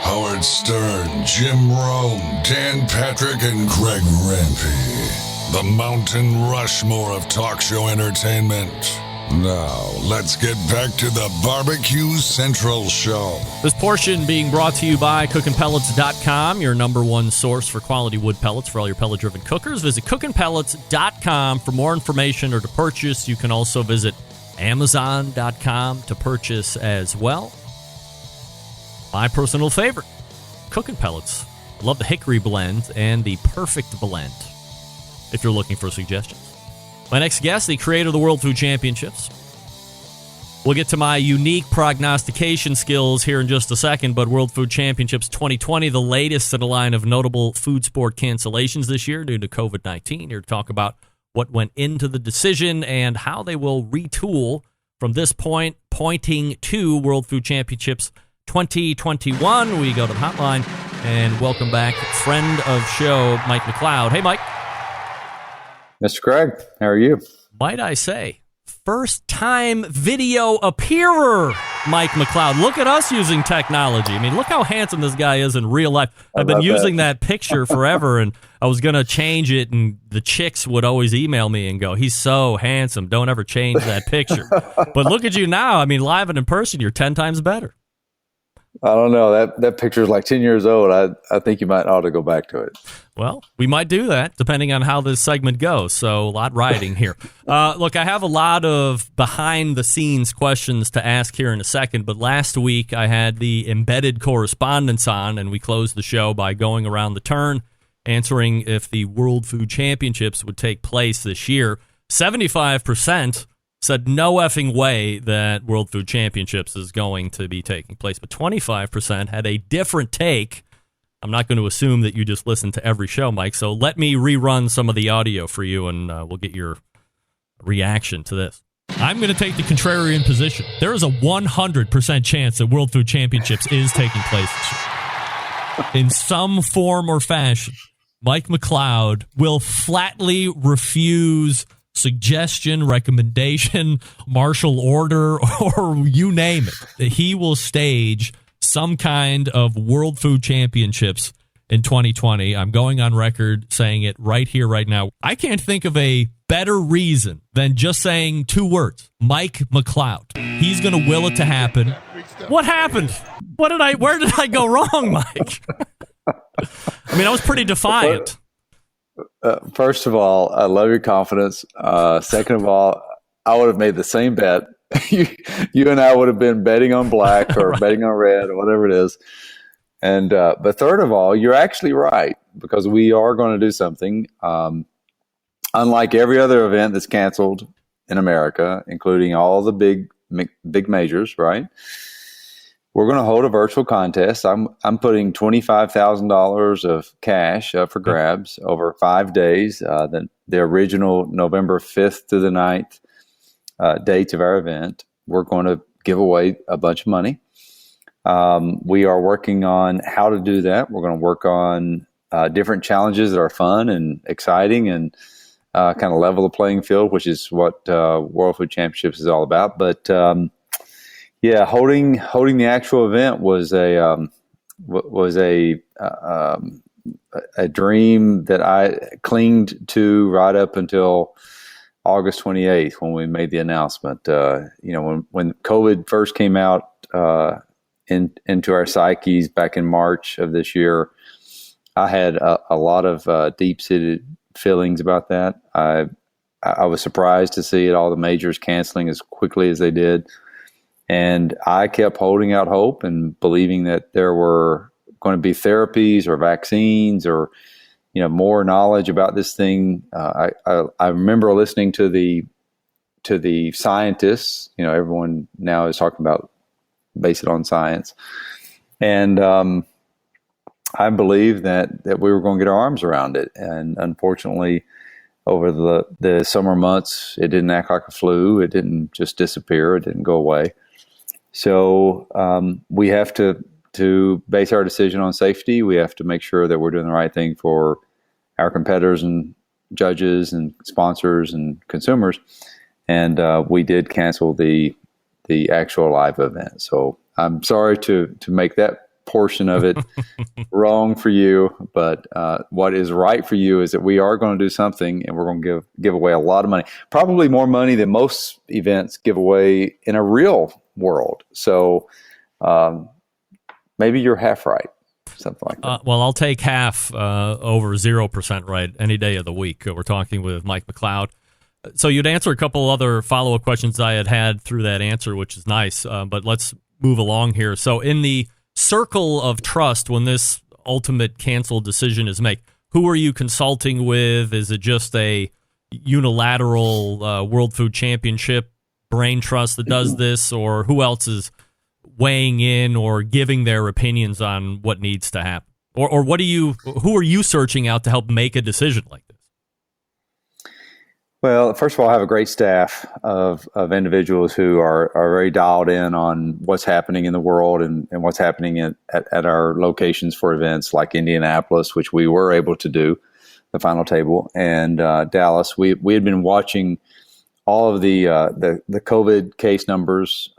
Speaker 6: Howard Stern, Jim Rome, Dan Patrick, and Greg Rempe. The Mountain Rushmore of talk show entertainment. Now, let's get back to the Barbecue Central Show.
Speaker 5: This portion being brought to you by cookinpellets.com, your number one source for quality wood pellets for all your pellet-driven cookers. Visit cookinpellets.com for more information or to purchase. You can also visit amazon.com to purchase as well. My personal favorite, Cookin' Pellets. I love the hickory blend and the perfect blend, if you're looking for suggestions. My next guest, the creator of the World Food Championships. We'll get to my unique prognostication skills here in just a second, but World Food Championships 2020, the latest in a line of notable food sport cancellations this year due to COVID-19. Here to talk about what went into the decision and how they will retool from this point, pointing to World Food Championships 2021. We go to the hotline and welcome back friend of show, Mike McCloud. Hey, Mike.
Speaker 8: Mr. Craig, how are you?
Speaker 5: Might I say, first-time video appearer, Mike McCloud. Look at us using technology. I mean, look how handsome this guy is in real life. I've been using that picture forever, and I was going to change it, and the chicks would always email me and go, he's so handsome, don't ever change that picture. But look at you now. I mean, live and in person, you're 10 times better.
Speaker 8: I don't know. That picture is like 10 years old. I think you might ought to go back to it.
Speaker 5: Well, we might do that depending on how this segment goes. So a lot riding here. Look, I have a lot of behind-the-scenes questions to ask here in a second, but last week I had the embedded correspondence on, and we closed the show by going around the turn, answering if the World Food Championships would take place this year. 75% said no effing way that World Food Championships is going to be taking place. But 25% had a different take. I'm not going to assume that you just listen to every show, Mike, so let me rerun some of the audio for you, and we'll get your reaction to this. I'm going to take the contrarian position. There is a 100% chance that World Food Championships is taking place this year. In some form or fashion, Mike McCloud will flatly refuse suggestion, recommendation, martial order, or you name it. He will stage some kind of World Food Championships in 2020. I'm going on record saying it right here, right now. I can't think of a better reason than just saying two words, Mike McCloud. He's going to will it to happen. What happened? Where did I go wrong, Mike? I mean, I was pretty defiant.
Speaker 8: First of all, I love your confidence. Second of all, I would have made the same bet. you and I would have been betting on black or right. Betting on red or whatever it is. And but third of all, you're actually right, because we are going to do something. unlike every other event that's canceled in America, including all the big majors, right? We're going to hold a virtual contest. I'm putting $25,000 of cash up for grabs over 5 days. The original November 5th to the 9th dates of our event. We're going to give away a bunch of money. We are working on how to do that. We're going to work on different challenges that are fun and exciting and kind of level the playing field, which is what World Food Championships is all about. But yeah, holding the actual event was a dream that I clinged to right up until August 28th when we made the announcement. When COVID first came out into our psyches back in March of this year, I had a lot of deep-seated feelings about that. I was surprised to see all the majors canceling as quickly as they did. And I kept holding out hope and believing that there were going to be therapies or vaccines or, more knowledge about this thing. I remember listening to the scientists. Everyone now is talking about base it on science. And I believe that we were going to get our arms around it. And unfortunately, over the summer months, it didn't act like a flu. It didn't just disappear. It didn't go away. So we have to base our decision on safety. We have to make sure that we're doing the right thing for our competitors and judges and sponsors and consumers. And we did cancel the actual live event. So I'm sorry to make that portion of it wrong for you. But what is right for you is that we are going to do something, and we're going to give away a lot of money, probably more money than most events give away in a real world. So maybe you're half right, something like that.
Speaker 5: Well, I'll take half over 0% right any day of the week. We're talking with Mike McCloud. So you'd answer a couple other follow-up questions I had through that answer, which is nice. But let's move along here. So in the circle of trust, when this ultimate cancel decision is made, who are you consulting with? Is it just a unilateral World Food Championship brain trust that does this, or who else is weighing in or giving their opinions on what needs to happen? Or who are you searching out to help make a decision like this?
Speaker 8: Well, first of all, I have a great staff of individuals who are very dialed in on what's happening in the world and what's happening at our locations for events like Indianapolis, which we were able to do, the final table, and Dallas. We had been watching all of the COVID case numbers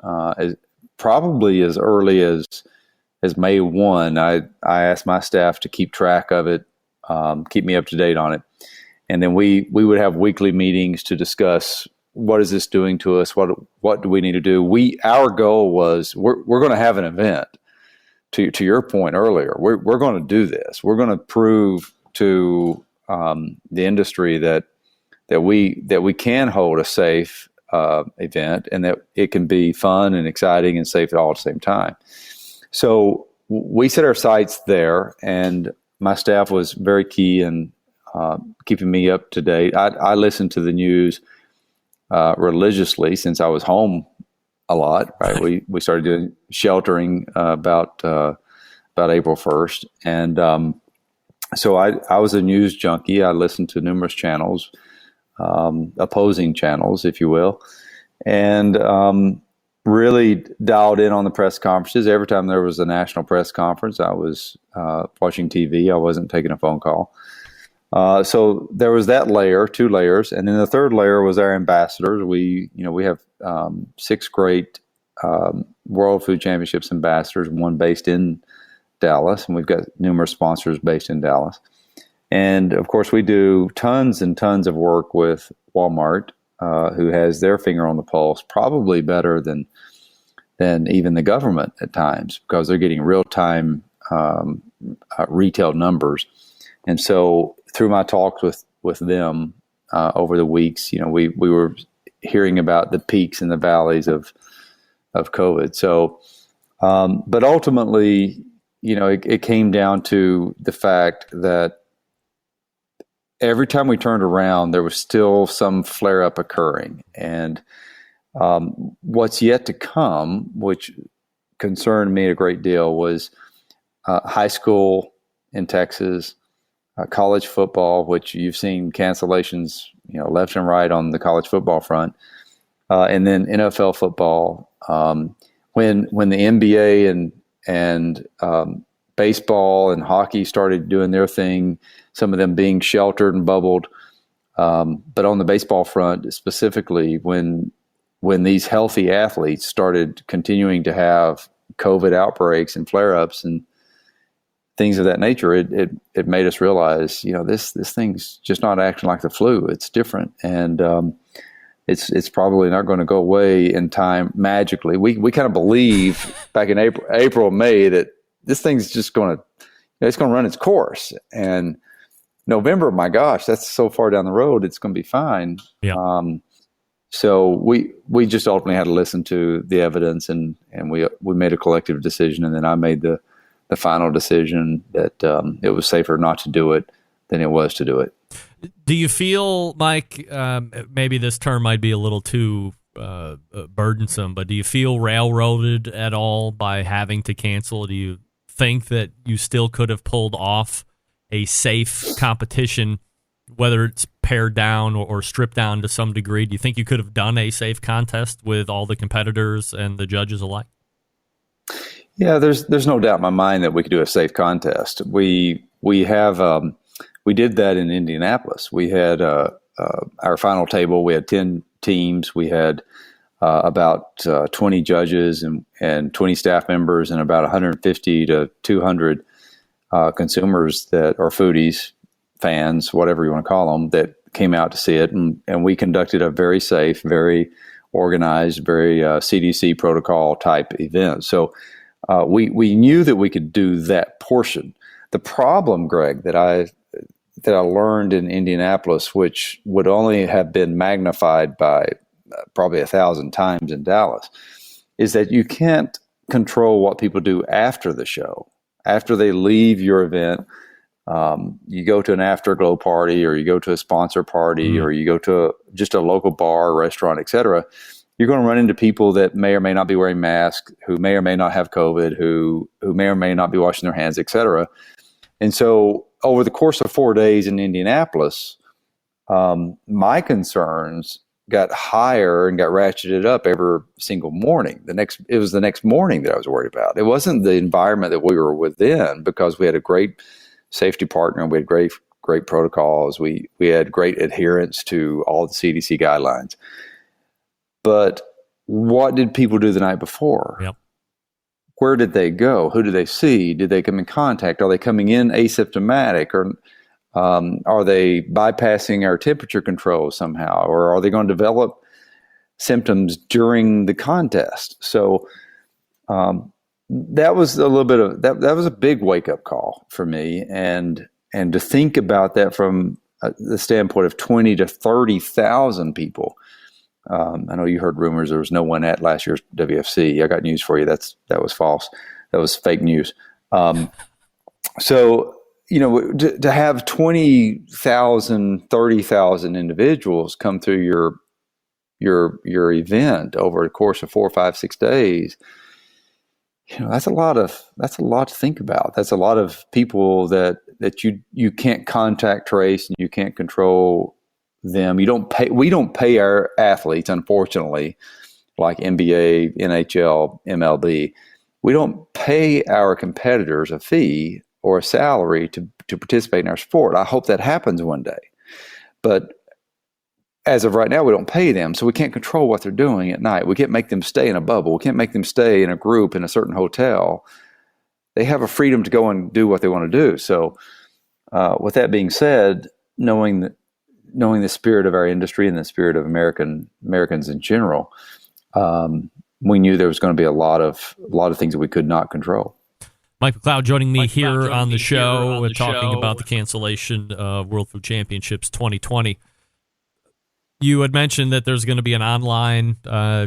Speaker 8: probably as early as May 1. I asked my staff to keep track of it, keep me up to date on it. And then we would have weekly meetings to discuss what is this doing to us? What do we need to do? Our goal was we're going to have an event. To your point earlier, we're going to do this. We're going to prove to the industry that we can hold a safe event, and that it can be fun and exciting and safe all at the same time. So we set our sights there, and my staff was very key in keeping me up to date. I listened to the news religiously since I was home a lot. Right, we started doing sheltering about April 1st, and so I was a news junkie. I listened to numerous channels, opposing channels, if you will, and really dialed in on the press conferences. Every time there was a national press conference, I was watching TV. I wasn't taking a phone call. So there was that layer, 2 layers, and then the third layer was our ambassadors. We have 6 great World Food Championships ambassadors, one based in Dallas, and we've got numerous sponsors based in Dallas. And of course, we do tons and tons of work with Walmart, who has their finger on the pulse, probably better than even the government at times, because they're getting real time retail numbers. And so through my talks with them over the weeks, we were hearing about the peaks and the valleys of COVID. So, but ultimately, it came down to the fact that every time we turned around, there was still some flare up occurring. And what's yet to come, which concerned me a great deal, was high school in Texas, college football, which you've seen cancellations, left and right on the college football front, and then NFL football. When the NBA and baseball and hockey started doing their thing, some of them being sheltered and bubbled, but on the baseball front specifically, when these healthy athletes started continuing to have COVID outbreaks and flare-ups and things of that nature, it made us realize, this thing's just not acting like the flu. It's different, and it's probably not going to go away in time magically. We kind of believe back in April, May that this thing's just going to, it's going to run its course. And November, my gosh, that's so far down the road. It's going to be fine.
Speaker 5: Yeah.
Speaker 8: So we just ultimately had to listen to the evidence, and we made a collective decision, and then I made the final decision that it was safer not to do it than it was to do it.
Speaker 5: Do you feel, Mike, maybe this term might be a little too burdensome, but do you feel railroaded at all by having to cancel? Do you think that you still could have pulled off a safe competition, whether it's pared down or stripped down to some degree? Do you think you could have done a safe contest with all the competitors and the judges alike?
Speaker 8: Yeah, there's no doubt in my mind that we could do a safe contest. We did that in Indianapolis. We had our final table. We had 10 teams. We had about 20 judges and 20 staff members and about 150 to 200 consumers that are foodies, fans, whatever you want to call them, that came out to see it. And we conducted a very safe, very organized, very CDC protocol type event. So we knew that we could do that portion. The problem, Greg, that I learned in Indianapolis, which would only have been magnified by probably 1,000 times in Dallas, is that you can't control what people do after the show. After they leave your event, you go to an afterglow party, or you go to a sponsor party, or you go to just a local bar, restaurant, etc. You're going to run into people that may or may not be wearing masks, who may or may not have COVID, who may or may not be washing their hands, etc. And so over the course of 4 days in Indianapolis, my concerns got higher and got ratcheted up every single morning. It was the next morning that I was worried about. It wasn't the environment that we were within, because we had a great safety partner. We had great protocols. We had great adherence to all the CDC guidelines. But what did people do the night before?
Speaker 5: Yep.
Speaker 8: Where did they go? Who did they see? Did they come in contact? Are they coming in asymptomatic? Or are they bypassing our temperature control somehow? Or are they going to develop symptoms during the contest? So that was a little bit of that was a big wake-up call for me. And to think about that from the standpoint of 20 to 30,000 people. I know you heard rumors there was no one at last year's WFC. I got news for you. That was false. That was fake news. So, to have 20,000, 30,000 individuals come through your event over the course of 4, 5, 6 days, that's a lot to think about. That's a lot of people that you can't contact trace, and you can't control them. We don't pay our athletes, unfortunately, like NBA, NHL, MLB. We don't pay our competitors a fee or a salary to participate in our sport. I hope that happens one day. But as of right now, we don't pay them, so we can't control what they're doing at night. We can't make them stay in a bubble. We can't make them stay in a group in a certain hotel. They have a freedom to go and do what they want to do. So with that being said, knowing the spirit of our industry and the spirit of Americans in general, we knew there was going to be a lot of things that we could not control.
Speaker 5: Mike McCloud joining me here on the show. We're talking about the cancellation of World Food Championships 2020. You had mentioned that there's going to be an online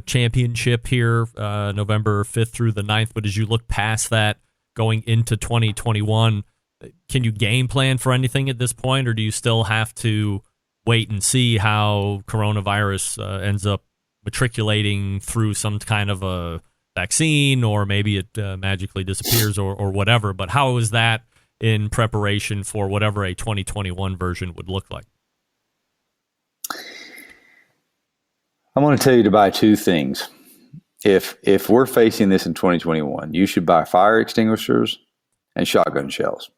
Speaker 5: championship here November 5th through the 9th, but as you look past that, going into 2021, can you game plan for anything at this point, or do you still have to wait and see how coronavirus ends up matriculating through some kind of a vaccine, or maybe it magically disappears or whatever? But how is that in preparation for whatever a 2021 version would look like?
Speaker 8: I'm going to tell you to buy two things. If we're facing this in 2021, you should buy fire extinguishers and shotgun shells.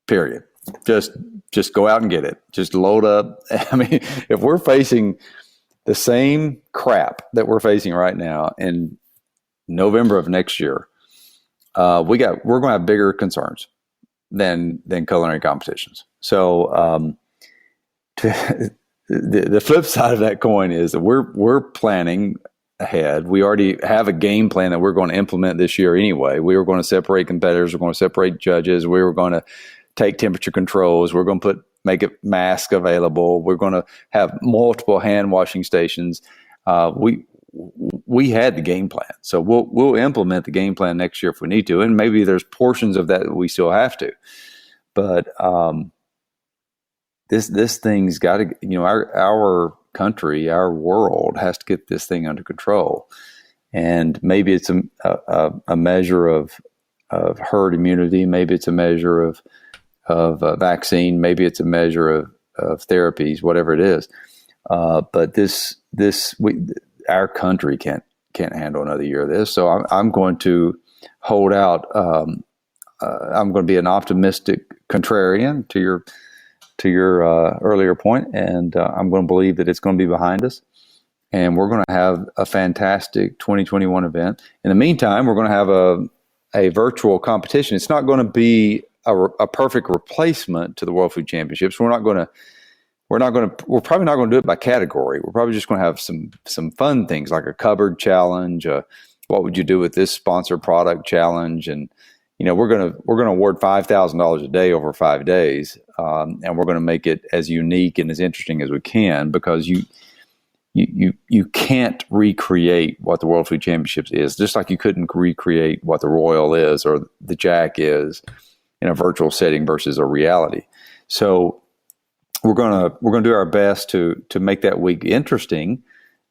Speaker 8: Period. Just go out and get it. Just load up. I mean, if we're facing the same crap that we're facing right now in November of next year, we're going to have bigger concerns than culinary competitions. So the flip side of that coin is that we're planning ahead. We already have a game plan that we're going to implement this year anyway. We were going to separate competitors. We're going to separate judges. We were going to take temperature controls. We're going to make a mask available. We're going to have multiple hand washing stations. We had the game plan, so we'll implement the game plan next year if we need to, and maybe there's portions of that we still have to. But this thing's got to, our country, our world has to get this thing under control, and maybe it's a measure of herd immunity, maybe it's a measure of vaccine, maybe it's a measure of therapies, whatever it is. But our country can't handle another year of this. So I'm going to hold out. I'm going to be an optimistic contrarian to your earlier point, and I'm going to believe that it's going to be behind us, and we're going to have a fantastic 2021 event. In the meantime, we're going to have a virtual competition. It's not going to be a perfect replacement to the World Food Championships. We're probably not going to do it by category. We're probably just going to have some fun things like a cupboard challenge. What would you do with this sponsored product challenge? And we're going to award $5,000 a day over 5 days, and we're going to make it as unique and as interesting as we can, because you can't recreate what the World Food Championships is, just like you couldn't recreate what the Royal is or the Jack is in a virtual setting versus a reality. So we're gonna do our best to make that week interesting,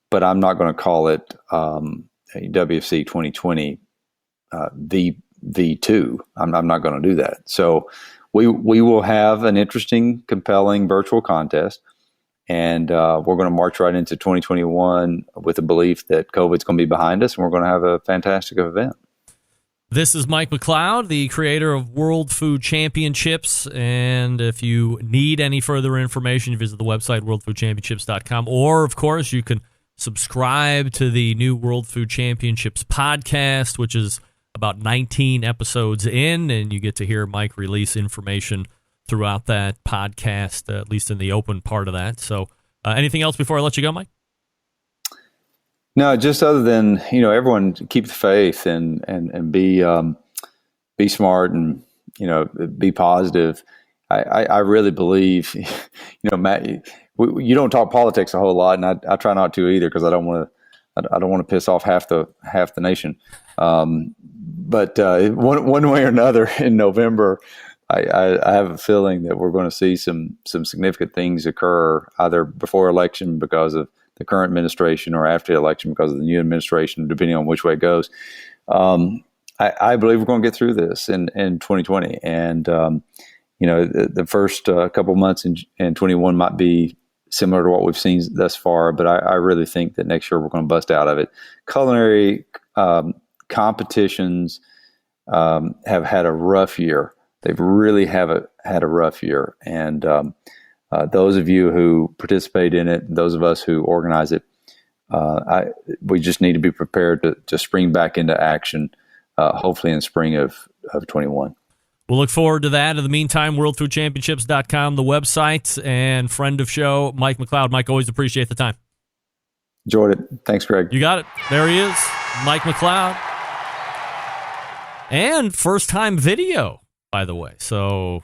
Speaker 8: but I'm not going to call it WFC 2020 V2. I'm not going to do that. So we will have an interesting, compelling virtual contest, and we're going to march right into 2021 with the belief that COVID's going to be behind us, and we're going to have a fantastic event.
Speaker 5: This is Mike McCloud, the creator of World Food Championships, and if you need any further information, visit the website, worldfoodchampionships.com, or, of course, you can subscribe to the new World Food Championships podcast, which is about 19 episodes in, and you get to hear Mike release information throughout that podcast, at least in the open part of that. So anything else before I let you go, Mike?
Speaker 8: No, just other than, everyone keep the faith and be smart and, be positive. I really believe, Matt, you don't talk politics a whole lot, and I try not to either, because I don't want to piss off half the nation. But one way or another in November, I have a feeling that we're going to see some significant things occur either before election because of the current administration, or after the election because of the new administration, depending on which way it goes. I believe we're going to get through this in 2020. And, the first couple months in 21 might be similar to what we've seen thus far, but I really think that next year we're going to bust out of it. Culinary competitions have had a rough year. They've really had a rough year. And those of you who participate in it, those of us who organize it, we just need to be prepared to spring back into action, hopefully in spring of 21.
Speaker 5: We'll look forward to that. In the meantime, worldfoodchampionships.com, the website, and friend of show, Mike McCloud. Mike, always appreciate the time.
Speaker 8: Enjoyed it. Thanks, Greg.
Speaker 5: You got it. There he is, Mike McCloud. And first-time video, by the way. So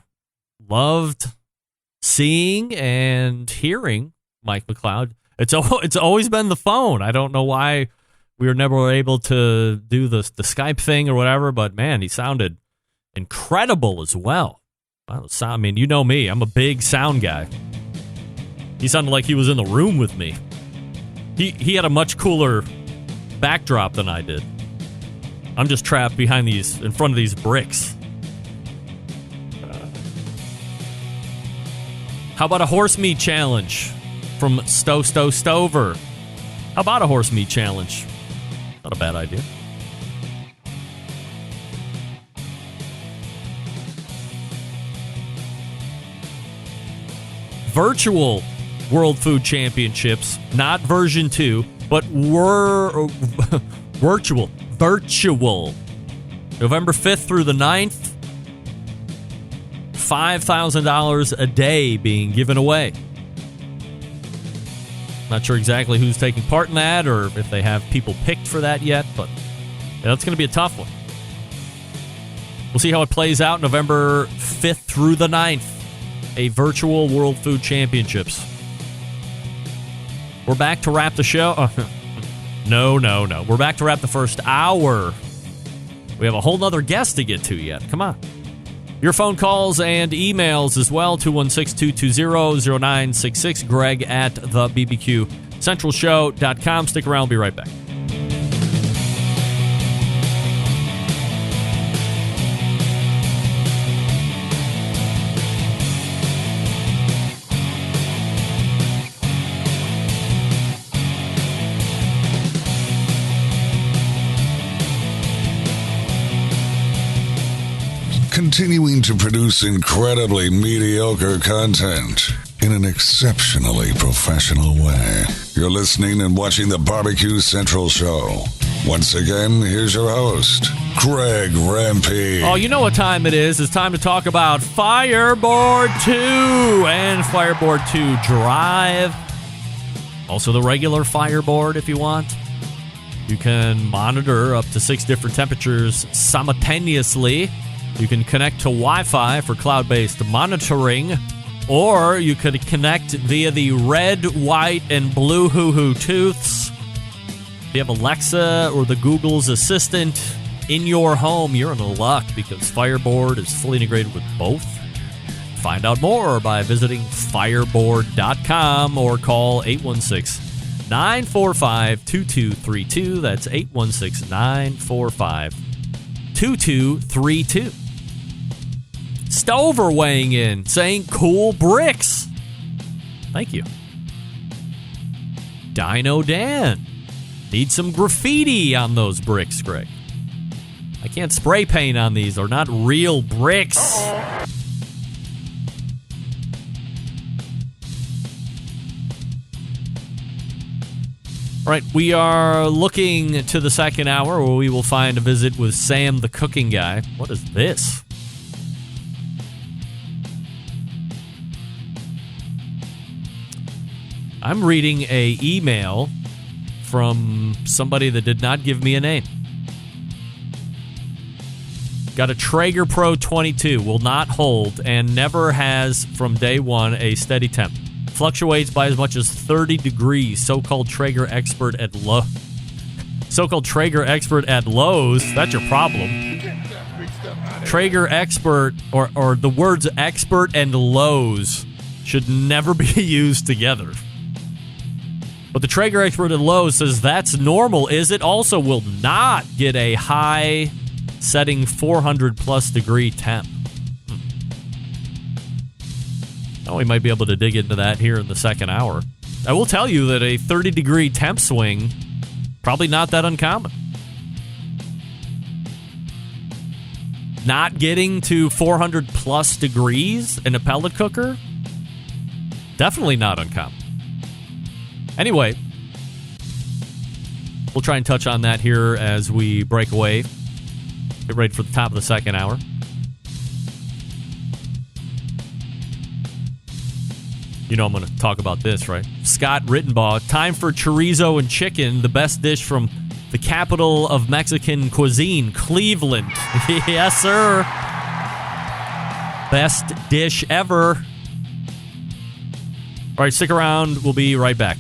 Speaker 5: loved seeing and hearing Mike McCloud. It's always been the phone. I don't know why we were never able to do the Skype thing or whatever, but man, he sounded incredible as well. I mean, you know me. I'm a big sound guy. He sounded like he was in the room with me. He had a much cooler backdrop than I did. I'm just trapped in front of these bricks. How about a horse meat challenge from Stover? How about a horse meat challenge? Not a bad idea. Virtual World Food Championships, not version 2, but virtual. November 5th through the 9th, $5,000 a day being given away. Not sure exactly who's taking part in that or if they have people picked for that yet, but that's going to be a tough one. We'll see how it plays out November 5th through the 9th. A virtual World Food Championships. We're back to wrap the show. No. We're back to wrap the first hour. We have a whole nother guest to get to yet. Come on. Your phone calls and emails as well, 216-220-0966. Greg at thebbqcentralshow.com. Stick around. We'll be right back.
Speaker 6: Continuing to produce incredibly mediocre content in an exceptionally professional way. You're listening and watching the Barbecue Central Show. Once again, here's your host, Greg Rempe.
Speaker 5: Oh, you know what time it is. It's time to talk about Fireboard 2 and Fireboard 2 Drive. Also the regular Fireboard if you want. You can monitor up to 6 different temperatures simultaneously. You can connect to Wi-Fi for cloud-based monitoring, or you could connect via the red, white, and blue hoo-hoo tooths. If you have Alexa or the Google's Assistant in your home, you're in luck because Fireboard is fully integrated with both. Find out more by visiting fireboard.com or call 816-945-2232. That's 816-945-2232. Stover weighing in, saying cool bricks. Thank you. Dino Dan. Need some graffiti on those bricks, Greg. I can't spray paint on these. They're not real bricks. All right, we are looking to the second hour where we will find a visit with Sam the cooking guy. What is this? I'm reading an email from somebody that did not give me a name. Got a Traeger Pro 22, will not hold, and never has from day one a steady temp. Fluctuates by as much as 30 degrees. So-called Traeger expert at Lowe's. That's your problem. Traeger expert, or the words expert and Lowe's should never be used together. But the Traeger expert at Lowe's says that's normal, is it? Also will not get a high setting 400 plus degree temp. Now we might be able to dig into that here in the second hour. I will tell you that a 30 degree temp swing, probably not that uncommon. Not getting to 400 plus degrees in a pellet cooker, definitely not uncommon. Anyway, we'll try and touch on that here as we break away. Get ready for the top of the second hour. You know I'm going to talk about this, right? Scott Rittenbaugh, time for chorizo and chicken, the best dish from the capital of Mexican cuisine, Cleveland. Yes, sir. Best dish ever. All right, stick around. We'll be right back.